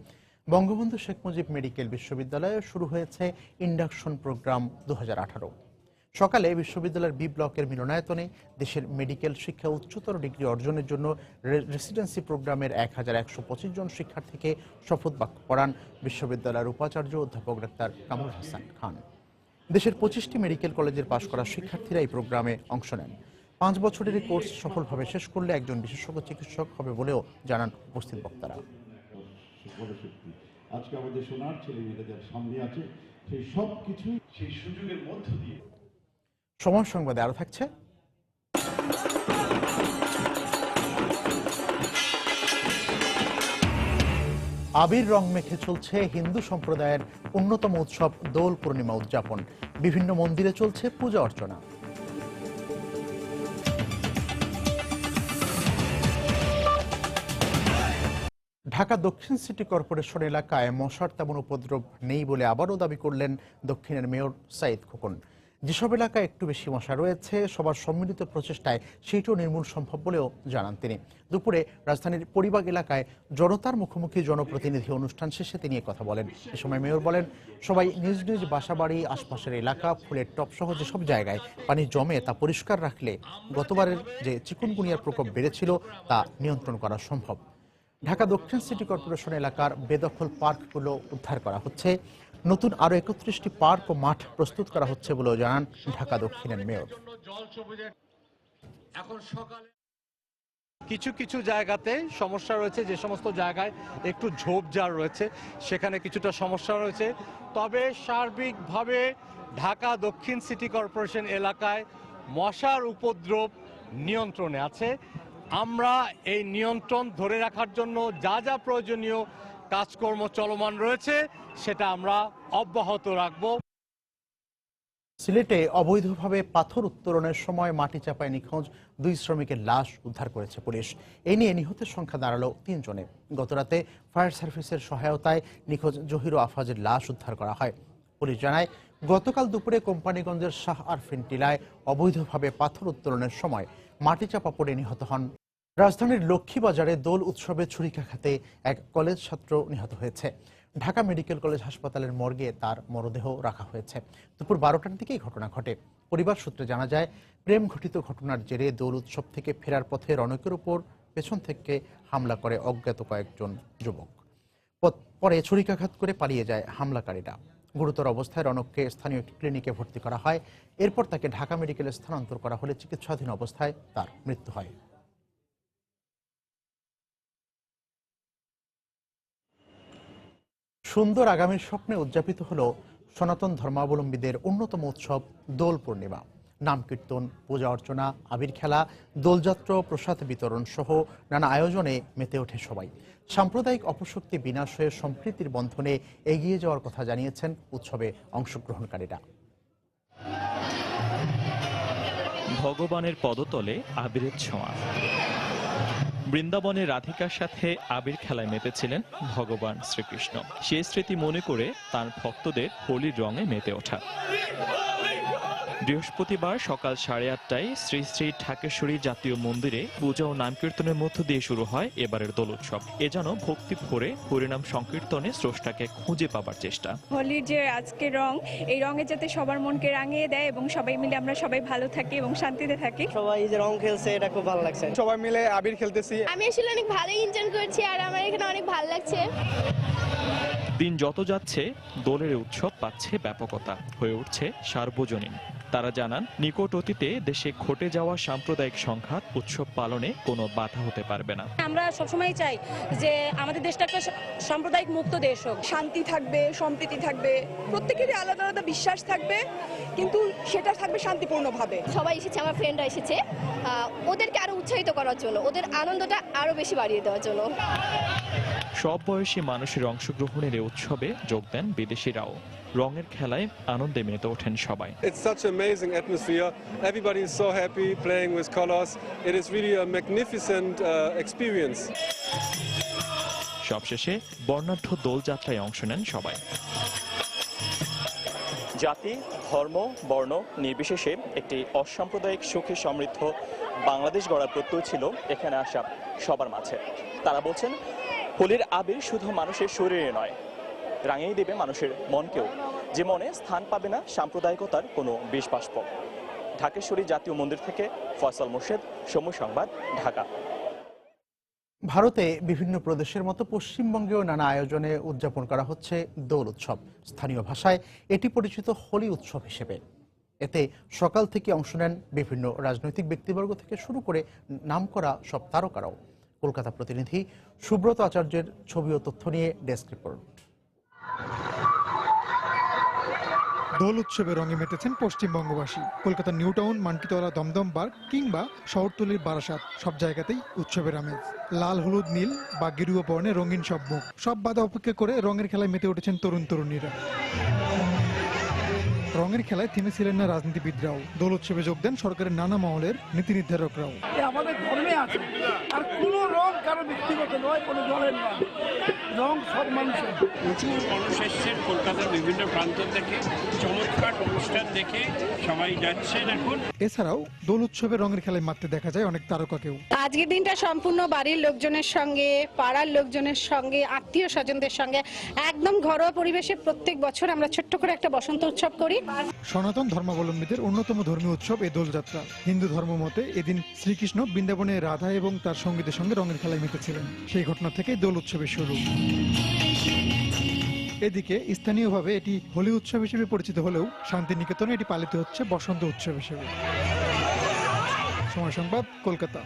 বঙ্গবন্ধু শেখ মুজিব মেডিকেল বিশ্ববিদ্যালয়ে শুরু হয়েছে ইন্ডাকশন প্রোগ্রাম 2018। সকালে বিশ্ববিদ্যালয়ের বি ব্লকের মিলনায়তনে দেশের মেডিকেল শিক্ষা উচ্চতর ডিগ্রি অর্জনের জন্য রেসিডেন্সি প্রোগ্রামের 1125 জন শিক্ষার্থীকে শপথ বাক্য পড়ান বিশ্ববিদ্যালয়ের উপাচার্য অধ্যাপক ডাক্তার কামরুল হাসান খান। দেশের 25টি মেডিকেল কলেজের পাশ করা শিক্ষার্থীরা এই প্রোগ্রামে অংশ নেন। 5 বছরের এই কোর্স সফলভাবে শেষ করলে একজন বিশেষজ্ঞ চিকিৎসক হবে বলেও জানান উপস্থিত বক্তারা। আজকে আমাদের সোনার ছেলে মেয়েদের সামনে আছে, সেই সব কিছুই সেই সুযোগের মধ্য দিয়ে। সময় সংবাদে আরো থাকছে। আবির রং মেখে চলছে হিন্দু সম্প্রদায়ের অন্যতম উৎসব দোল পূর্ণিমা উদযাপন। বিভিন্ন মন্দিরে চলছে পূজা অর্চনা। ঢাকা দক্ষিণ সিটি কর্পোরেশন এলাকায় মশার তেমন উপদ্রব নেই বলে আবারও দাবি করলেন দক্ষিণের মেয়র সাইদ খোকন। যেসব এলাকায় একটু বেশি মশা রয়েছে, সবার সম্মিলিত প্রচেষ্টায় সেইটাও নির্মূল সম্ভব বলেও জানান তিনি। দুপুরে রাজধানীর পরিবাগ এলাকায় জনতার মুখোমুখি জনপ্রতিনিধি অনুষ্ঠান শেষে তিনি কথা বলেন। এ সময় মেয়র বলেন, সবাই নিজ নিজ বাসাবাড়ি, আশপাশের এলাকা, ফুলের টপসহ যেসব জায়গায় পানি জমে তা পরিষ্কার রাখলে গতবারের যে চিকুনগুনিয়ার প্রকোপ বেড়েছিল তা নিয়ন্ত্রণ করা সম্ভব। ঢাকা দক্ষিণ সিটি কর্পোরেশন এলাকার বেদখল পার্কগুলো উদ্ধার করা হচ্ছে। নতুন আরো 31টি পার্ক ও মাঠ প্রস্তুত করা হচ্ছে বলেও জানান ঢাকা দক্ষিণের মেয়র। কিছু কিছু জায়গাতে সমস্যা রয়েছে, যে সমস্ত জায়গায় একটু ঝোপঝাড় রয়েছে সেখানে কিছুটা সমস্যা রয়েছে। তবে সার্বিকভাবে ঢাকা দক্ষিণ সিটি কর্পোরেশন এলাকায় মশার উপদ্রব নিয়ন্ত্রণে আছে। আমরা এই নিয়ন্ত্রণ ধরে রাখার জন্য যা যা প্রয়োজনীয় কাজকর্ম চলমান রয়েছে সেটা আমরা অব্যাহত রাখব। সিলেটে অবৈধভাবে পাথর উত্তোলনের সময় মাটি চাপায় নিখোঁজ 2 শ্রমিকের লাশ উদ্ধার করেছে পুলিশ। এ নিয়ে নিহতের সংখ্যা দাঁড়ালো 3 জনে। গতরাতে ফায়ার সার্ভিসের সহায়তায় নিখোঁজ জহির ও আফাজের লাশ উদ্ধার করা হয়। পুলিশ জানায়, গতকাল দুপুরে কোম্পানিগঞ্জের শাহ আরফিন টিলায় অবৈধভাবে পাথর উত্তোলনের সময় মাটি চাপা পড়ে নিহত হন। রাজধানীর লক্ষ্মীবাজারে দোল উৎসবে ছুরিকাঘাতে এক কলেজ ছাত্র নিহত হয়েছে। ঢাকা মেডিকেল কলেজ হাসপাতালের মর্গে তার মরদেহ রাখা হয়েছে। দুপুর 12টার দিকেই ঘটনা ঘটে। পরিবার সূত্রে জানা যায়, প্রেম ঘটিত ঘটনার জেরে দোল উৎসব থেকে ফেরার পথে রনকের উপর পেছন থেকে হামলা করে অজ্ঞাত কয়েকজন যুবক। পরে ছুরিকাঘাত করে পালিয়ে যায় হামলাকারীরা। গুরুতর অবস্থায় রনককে স্থানীয় একটি ক্লিনিকে ভর্তি করা হয়। এরপর তাকে ঢাকা মেডিকেলে স্থানান্তর করা হলে চিকিৎসাধীন অবস্থায় তার মৃত্যু হয়। সুন্দর আগামীর স্বপ্নে উদযাপিত হল সনাতন ধর্মাবলম্বীদের অন্যতম উৎসব দোল পূর্ণিমা। নাম কীর্তন, পূজা অর্চনা, আবির খেলা, দোলযাত্রা, প্রসাদ বিতরণ সহ নানা আয়োজনে মেতে ওঠে সবাই। সাম্প্রদায়িক অপশক্তি বিনাশ হয়ে সম্প্রীতির বন্ধনে এগিয়ে যাওয়ার কথা জানিয়েছেন উৎসবে অংশগ্রহণকারীরা। ভগবানের পদতলে আবিরের ছোঁয়া। বৃন্দাবনে রাধিকার সাথে আবির খেলায় মেতেছিলেন ভগবান শ্রীকৃষ্ণ। সেই স্মৃতি মনে করে তার ভক্তদের হোলির রঙে মেতে ওঠা। বৃহস্পতিবার সকাল 8:30টায় শ্রী শ্রী ঢাকেশ্বরী জাতীয় মন্দিরে পূজা ও নাম কীর্তনের মধ্য দিয়ে শুরু হয় এবারের দোল উৎসব। এ যেন ভক্তি ভরে হরিনাম সংকীর্তনে স্রষ্টাকে খুঁজে পাবার চেষ্টা। হোলির যে আজকের রং, এই রঙে যাতে সবার মনকে রাঙিয়ে দেয় এবং সবাই মিলে আমরা সবাই ভালো থাকি এবং শান্তিতে থাকি। সবাই যে রং খেলছে এটা খুব ভালো লাগছে। সবাই মিলে আবির খেলতেছি। আমি আসলে অনেক ভালো এনজয় করছি আর আমার এখানে অনেক ভালো লাগছে। দিন যত যাচ্ছে দোলের উৎসব পাচ্ছে ব্যাপকতা, হয়ে উঠছে সার্বজনীন। তারা জানান, নিকট অতীতে দেশে ঘটে যাওয়া সাম্প্রদায়িক সংঘাত উৎসব পালনে কোনো বাধা হতে পারবে না। আমরা সবসময় চাই যে আমাদের দেশটা একটা সাম্প্রদায়িক মুক্ত দেশ হোক, শান্তি থাকবে, সম্প্রীতি থাকবে, প্রত্যেকেরই আলাদা আলাদা বিশ্বাস থাকবে, কিন্তু সেটা থাকবে শান্তিপূর্ণভাবে। সবাই এসেছে, আমার ফ্রেন্ডরা এসেছে ওদেরকে আরো উৎসাহিত করার জন্য, ওদের আনন্দটা আরো বেশি বাড়িয়ে দেওয়ার জন্য। সব বয়সী মানুষের অংশগ্রহণের এই উৎসবে যোগ দেন বিদেশিরাও। রঙের খেলায় আনন্দে মেতে ওঠেন সবাই। It's such an amazing atmosphere. Everybody is so happy playing with colors. It is really a magnificent experience. সবশেষে বর্ণাঢ্য দোলযাত্রায় অংশ নেন সবাই। জাতি, ধর্ম, বর্ণ নির্বিশেষে একটি অসাম্প্রদায়িক সুখী সমৃদ্ধ বাংলাদেশ গড়ার প্রত্যয় ছিল এখানে আসা সবার মাঝে। তারা বলছেন, হোলির আবির শুধু মানুষের শরীরে নয়, রাঙিয়ে দেবে মানুষের মনকেও, যে মনে স্থান পাবে না সাম্প্রদায়িকতার কোনো বিষবাষ্প। ঢাকেশ্বরী জাতীয় মন্দির থেকে ফয়সাল মোর্শেদ, সময় সংবাদ, ঢাকা। ভারতে বিভিন্ন প্রদেশের মতো পশ্চিমবঙ্গেও নানা আয়োজনে উদযাপন করা হচ্ছে দোল উৎসব। স্থানীয় ভাষায় এটি পরিচিত হোলি উৎসব হিসেবে। এতে সকাল থেকে অংশ নেন বিভিন্ন রাজনৈতিক ব্যক্তিবর্গ থেকে শুরু করে নামকরা সব তারকারাও। কলকাতা প্রতিনিধি সুব্রত আচার্যের ছবি ও তথ্য নিয়ে ডেস্ক রিপোর্ট। দোল উৎসবে রঙে মেতেছেন পশ্চিমবঙ্গবাসী। কলকাতার নিউ টাউন, মানকিতলা, দমদম পার্ক কিংবা শহরতলির বারাসাত, সব জায়গাতেই উৎসবের আমেজ। লাল, হলুদ, নীল বা গেরুয়া বর্ণে রঙিন সব মুখ, সব বাধা উপেক্ষা করে রঙের খেলায় মেতে উঠেছেন তরুণ তরুণীরা। রঙের খেলায় থেমেছিলেন না রাজনীতিবিদরাও। দোল উৎসবে যোগ দেন সরকারের নানা মহলের নীতি নির্ধারকরাও। আমাদের ধর্মে আছে, আর কোনো রং কারো ব্যক্তিগত নয়, কোনো দলের নয়, রং সব মানুষের। প্রচুর মানুষ এসছেন কলকাতার বিভিন্ন প্রান্ত থেকে, চমৎকার অনুষ্ঠান দেখে সবাই যাচ্ছেন এখন। এছাড়াও দোল উৎসবে রঙের খেলায় মারতে দেখা যায় অনেক তারকাকেও। আজকের দিনটা সম্পূর্ণ বাড়ির লোকজনের সঙ্গে, পাড়ার লোকজনের সঙ্গে, আত্মীয় স্বজনদের সঙ্গে একদম ঘরোয়া পরিবেশে প্রত্যেক বছর আমরা ছোট্ট করে একটা বসন্ত উৎসব করি। সনাতন ধর্মাবলম্বীদের অন্যতম ধর্মীয় উৎসব এই দোলযাত্রা। হিন্দু ধর্ম মতে এদিন শ্রীকৃষ্ণ বৃন্দাবনে রাধা এবং তার সঙ্গীদের সঙ্গে রঙের খেলায় মেতেছিলেন। সেই ঘটনা থেকেই দোল উৎসবের শুরু। এদিকে স্থানীয়ভাবে এটি হোলি উৎসব হিসেবে পরিচিত হলেও শান্তিনিকেতনে এটি পালিত হচ্ছে বসন্ত উৎসব হিসেবে। সময় সংবাদ, কলকাতা।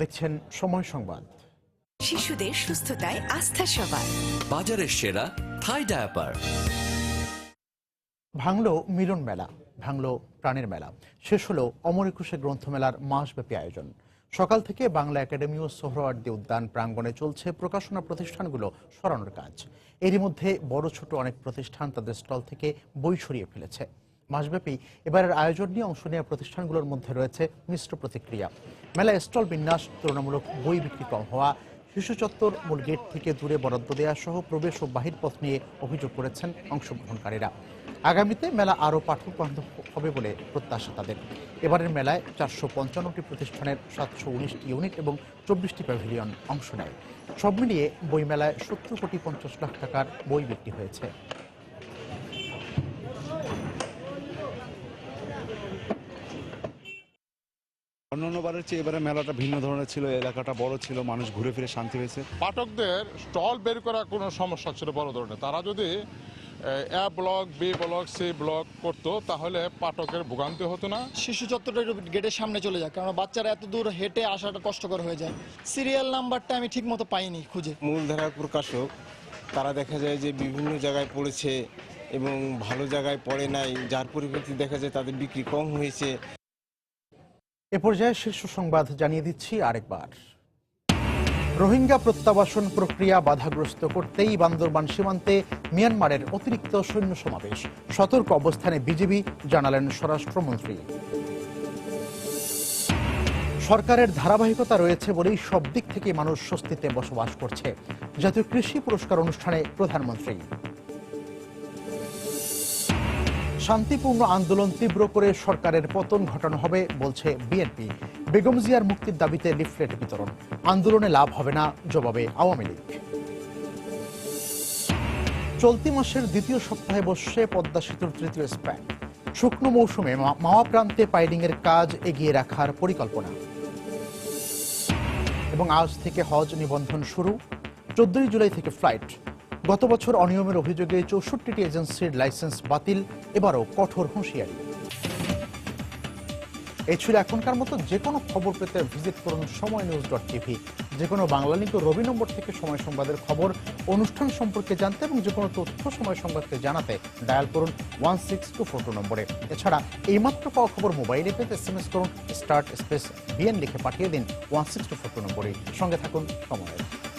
দেখছেন সময় সংবাদ। শিশুদের সুস্থতায় আস্থা সবার। বাজারের সেরা থাই ডায়াপার। ভাঙলো মিলন মেলা, ভাঙলো প্রাণের মেলা, শেষ হলো অমর একুশে গ্রন্থমেলার মাসব্যাপী আয়োজন। সকাল থেকে বাংলা একাডেমি ও সোহরাওয়ার্দী উদ্যান প্রাঙ্গণে চলছে প্রকাশনা প্রতিষ্ঠানগুলো সরানোর কাজ। এরই মধ্যে বড় ছোট অনেক প্রতিষ্ঠান তাদের স্টল থেকে বই সরিয়ে ফেলেছে। মাসব্যাপী এবারের আয়োজন নিয়ে অংশ নেওয়া প্রতিষ্ঠানগুলোর মধ্যে রয়েছে মিশ্র প্রতিক্রিয়া। মেলায় স্টল বিন্যাস, তুলনামূলক বই বিক্রি কম হওয়া, শিশু চত্বর মূল গেট থেকে দূরে বরাদ্দ দেওয়া সহ প্রবেশ ও বাহির পথ নিয়ে অভিযোগ করেছেন অংশগ্রহণকারীরা। আগামীতে মেলা আরও পাঠক বান্ধব হবে বলে প্রত্যাশা তাদের। এবারের মেলায় 455টি প্রতিষ্ঠানের 719টি ইউনিট এবং 24টি প্যাভিলিয়ন অংশ নেয়। সব মিলিয়ে বই মেলায় 70 কোটি 50 লাখ টাকার বই বিক্রি হয়েছে। অন্যান্যবারের চেয়ে এবারে মেলাটা ভিন্ন ধরনের ছিল, এলাকাটা বড় ছিল, মানুষ ঘুরে ফিরে শান্তি হয়েছে। পাঠকদের স্টল বের করা কোনো সমস্যা ছিল বড় ধরনের। তারা যদি A block, B block, C block করতো তাহলে পাঠকের ভোগান্তি হতো না। শিশু চত্বরটা গেটের সামনে চলে যায়, কারণ বাচ্চারা এত দূর হেঁটে আসাটা কষ্টকর হয়ে যায়। সিরিয়াল নাম্বারটা আমি ঠিক মতো পাইনি খুঁজে। মূলধারার প্রকাশক তারা দেখা যায় যে বিভিন্ন জায়গায় পড়েছে এবং ভালো জায়গায় পড়ে নাই, যার পরিপ্রেক্ষিতে দেখা যায় তাদের বিক্রি কম হয়েছে। এ পর্যায়ে শীর্ষ সংবাদ জানিয়ে দিচ্ছি আরেকবার। রোহিঙ্গা প্রত্যাবাসন প্রক্রিয়া বাধাগ্রস্ত করতেই বান্দরবান সীমান্তে মিয়ানমারের অতিরিক্ত সৈন্য সমাবেশ। সতর্ক অবস্থানে বিজিবি, জানালেন স্বরাষ্ট্রমন্ত্রী। সরকারের ধারাবাহিকতা রয়েছে বলেই সব দিক থেকে মানুষ স্বস্তিতে বসবাস করছে, জাতীয় কৃষি পুরস্কার অনুষ্ঠানে প্রধানমন্ত্রী। শান্তিপূর্ণ আন্দোলন তীব্র করে সরকারের পতন ঘটানো হবে বলছে বিএনপি। বেগম জিয়ার মুক্তির দাবিতে লিফলেট বিতরণ। আন্দোলনে লাভ হবে না, জবাবে আওয়ামী লীগ। চলতি মাসের দ্বিতীয় সপ্তাহে বসছে পদ্মা সেতুর তৃতীয় স্প্যান। শুকনো মৌসুমে মাওয়া প্রান্তে পাইলিংয়ের কাজ এগিয়ে রাখার পরিকল্পনা। এবং আজ থেকে হজ নিবন্ধন শুরু, 14 জুলাই থেকে ফ্লাইট। গত বছর অনিয়মের অভিযোগে 64টি এজেন্সির লাইসেন্স বাতিল, এবারও কঠোর হুঁশিয়ারি। এই ছিল এখনকার মতো। যে কোনো খবর পেতে ভিজিট করুন সময়নিউজ.tv। যে কোনো বাংলা লিঙ্ক রবি নম্বর থেকে সময় সংবাদের খবর, অনুষ্ঠান সম্পর্কে জানতে এবং যে কোনো তথ্য সময় সংবাদকে জানাতে ডায়াল করুন 16242 নম্বরে। এছাড়া এইমাত্র পাওয়া খবর মোবাইলে পেতে SMS করুন *BN লিখে পাঠিয়ে দিন 16242 নম্বরে। সঙ্গে থাকুন সময়ের।